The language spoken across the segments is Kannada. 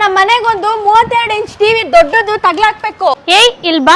ನಮ್ಮ ಮನೆಗೊಂದು 32 ಇಂಚ್ ಟಿವಿ ದೊಡ್ಡದು ತಗ್ಲಾಕ್ಬೇಕು. ಏಯ್ ಇಲ್ಬಾ,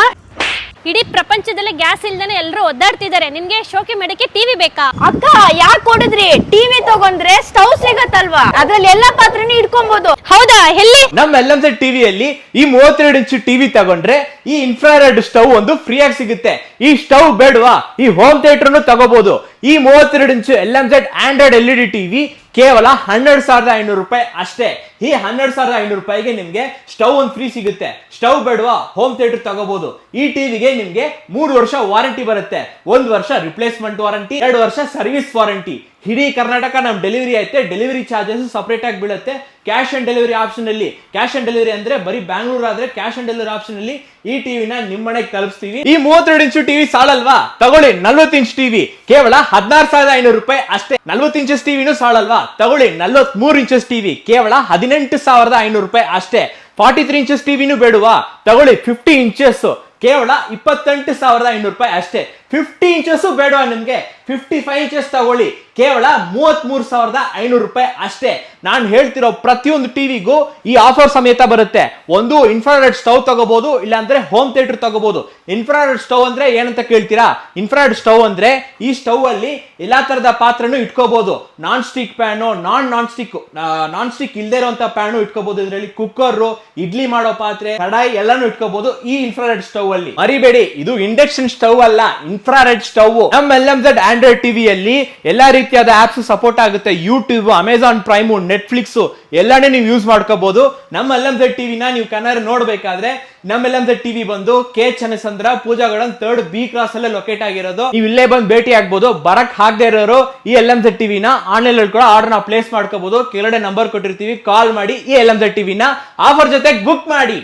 ಇಡೀ ಪ್ರಪಂಚದಲ್ಲಿ ಗ್ಯಾಸ್ ಇಲ್ದೇನೆ ಎಲ್ಲರೂ ಒದ್ದಾಡ್ತಿದ್ದಾರೆ. ನಿನ್ಗೆ ಶೋಕಿ ಮಾಡಕ್ಕೆ ಟಿವಿ ಬೇಕಾ? ಅಕ್ಕ ಯಾಕೆ ಕೊಡಿದ್ರಿ? ಟಿವಿ ತಗೊಂಡ್ರೆ ಸ್ಟವ್ ಸಿಗತ್ತಲ್ವಾ, ಅದ್ರಲ್ಲಿ ಎಲ್ಲಾ ಪಾತ್ರೆನೂ ಇಟ್ಕೊಬಹುದು. ಹೌದಾ, ಎಲ್ಲಿ? ನಮ್ಮ LMZ ಟಿವಿಯಲ್ಲಿ ಈ 32 ಇಂಚ್ ಟಿವಿ ತಗೊಂಡ್ರೆ ಈ ಇನ್ಫ್ರಾರೆಡ್ ಸ್ಟವ್ ಒಂದು ಫ್ರೀ ಆಗಿ ಸಿಗುತ್ತೆ. ಈ ಸ್ಟವ್ ಬೇಡವಾ, ಈ ಹೋಮ್ ಥಿಯೇಟರ್ ತಗೋಬಹುದು. ಈ 32 inch LMZ Android LED TV ಕೇವಲ 12,500 ರೂಪಾಯಿ ಅಷ್ಟೇ. ಈ 12,500 ರೂಪಾಯಿಗೆ ನಿಮ್ಗೆ ಸ್ಟವ್ ಒಂದು ಫ್ರೀ ಸಿಗುತ್ತೆ. ಸ್ಟವ್ ಬೇಡವಾ, ಹೋಮ್ ಥಿಯೇಟರ್ ತಗೋಬಹುದು. ಈ ಟಿವಿಗೆ ನಿಮ್ಗೆ 3 ವರ್ಷ ವಾರಂಟಿ ಬರುತ್ತೆ. 1 ವರ್ಷ ರಿಪ್ಲೇಸ್ಮೆಂಟ್ ವಾರಂಟಿ, 2 ವರ್ಷ ಸರ್ವಿಸ್ ವಾರಂಟಿ. ಇಡೀ ಕರ್ನಾಟಕ ನಮ್ ಡೆಲಿವರಿ ಐತೆ. ಡೆಲಿವರಿ ಚಾರ್ಜಸ್ ಸಪರೇಟ್ ಆಗಿ ಬೀಳುತ್ತೆ. ಕ್ಯಾಶ್ ಆನ್ ಡೆಲಿವರಿ ಆಪ್ಷನ್ ಅಲ್ಲಿ, ಕ್ಯಾಶ್ ಆನ್ ಡೆಲಿವರಿ ಅಂದ್ರೆ ಬರೀ ಬ್ಯಾಂಗ್ಳೂರ್ ಆದ್ರೆ ಕ್ಯಾಶ್ ಆನ್ ಡೆಲಿವರಿ ಆಪ್ಷನ್ ಅಲ್ಲಿ ಈ ಟಿವಿನ ನಿಮ್ಮ ಮನೆಗೆ ತಲುಪಿಸ್ತೀವಿ. ಈ 32 ಇಂಚ್ ಟಿವಿ ಸಾಲಲ್ವಾ, ತಗೊಳ್ಳಿ 40 ಇಂಚ್ ಟಿವಿ ಕೇವಲ 16,500 ರೂಪಾಯಿ ಅಷ್ಟೇ. 40 ಇಂಚಸ್ ಟಿವಿನೂ ಸಾಲಲ್ವಾ, ತಗೊಳ್ಳಿ 43 ಇಂಚಸ್ ಟಿವಿ ಕೇವಲ 18,500 ರೂಪಾಯಿ ಅಷ್ಟೇ. 43 ಇಂಚಸ್ ಟಿವಿನೂ ಬೇಡವಾ, ತಗೊಳ್ಳಿ 50 ಇಂಚಸ್ ಕೇವಲ 28,500 ರೂಪಾಯಿ ಅಷ್ಟೇ. 50 ಇಂಚಸ್ ಬೇಡವಾ ನಿಮ್ಗೆ, 55 ಇಂಚಸ್ ತಗೊಳ್ಳಿ ಕೇವಲ 33,500 ರೂಪಾಯಿ ಅಷ್ಟೇ. ನಾನು ಹೇಳ್ತಿರೋ ಪ್ರತಿಯೊಂದು ಟಿವಿಗೂ ಈ ಆಫರ್ ಸಮೇತ ಬರುತ್ತೆ. ಒಂದು ಇನ್ಫ್ರಾರೆಡ್ ಸ್ಟವ್ ತಗೋಬಹುದು, ಇಲ್ಲ ಅಂದ್ರೆ ಹೋಮ್ ಥಿಯೇಟರ್ ತಗೋಬಹುದು. ಇನ್ಫ್ರಾರೆಡ್ ಸ್ಟವ್ ಅಂದ್ರೆ ಏನಂತ ಕೇಳ್ತೀರಾ? ಇನ್ಫ್ರಾರೆಡ್ ಸ್ಟವ್ ಅಂದ್ರೆ ಈ ಸ್ಟವ್ ಅಲ್ಲಿ ಎಲ್ಲಾ ತರದ ಪಾತ್ರನು ಇಟ್ಕೋಬಹುದು. Non stick pan, non stick ಇಲ್ದೇ ಇರುವಂತ ಪ್ಯಾನು ಇಟ್ಕೋಬಹುದು. ಇದರಲ್ಲಿ ಕುಕ್ಕರ್, ಇಡ್ಲಿ ಮಾಡೋ ಪಾತ್ರೆ, ಕಡಾಯಿ ಎಲ್ಲಾನು ಇಟ್ಕೋಬಹುದು ಈ ಇನ್ಫ್ರಾರೆಡ್ ಸ್ಟವ್ ಅಲ್ಲಿ. ಮರಿಬೇಡಿ, ಇದು ಇಂಡಕ್ಷನ್ ಸ್ಟವ್ ಅಲ್ಲ, ಇನ್ಫ್ರಾರೆಡ್ ಸ್ಟವ್. ನಮ್ಮ LMZ ಆಂಡ್ರಾಯ್ಡ್ ಟಿವಿಯಲ್ಲಿ ಎಲ್ಲಾ ರೀತಿಯಾದ ಆಪ್ಸ್ ಸಪೋರ್ಟ್ ಆಗುತ್ತೆ. ಯೂಟ್ಯೂಬ್, ಅಮೆಜಾನ್ ಪ್ರೈಮ್, ನೆಟ್ಫ್ಲಿಕ್ಸ್ ಎಲ್ಲಾನೇ ನೀವು ಯೂಸ್ ಮಾಡ್ಕೋಬಹುದು. ನಮ್ಮ LMZ ಟಿವಿನ ನೀವು ಕನ್ನಡ ನೋಡ್ಬೇಕಾದ್ರೆ ನಮ್ಮ LMZ ಟಿವಿ ಬಂದು ಕೆ ಚನ್ನಸಂದ್ರ, ಪೂಜಾ ಗಾರ್ಡನ್ 3rd B ಕ್ರಾಸ್ ಅಲ್ಲೇ ಲೊಕೇಟ್ ಆಗಿರೋದು. ನೀವು ಇಲ್ಲೇ ಬಂದು ಭೇಟಿ ಆಗ್ಬಹುದು. ಬರಕ್ ಆಗದೆ ಇರೋರು ಈ LMZ ಟಿವಿನ ಆನ್ಲೈನ್ ಅಲ್ಲಿ ಕೂಡ ಆರ್ಡರ್ ನ ಪ್ಲೇಸ್ ಮಾಡ್ಕೋಬಹುದು. ಕೆಳಗಡೆ ನಂಬರ್ ಕೊಟ್ಟಿರ್ತೀವಿ, ಕಾಲ್ ಮಾಡಿ ಈ LMZ ಟಿವಿನ ಆಫರ್ ಜೊತೆಗೆ ಬುಕ್ ಮಾಡಿ.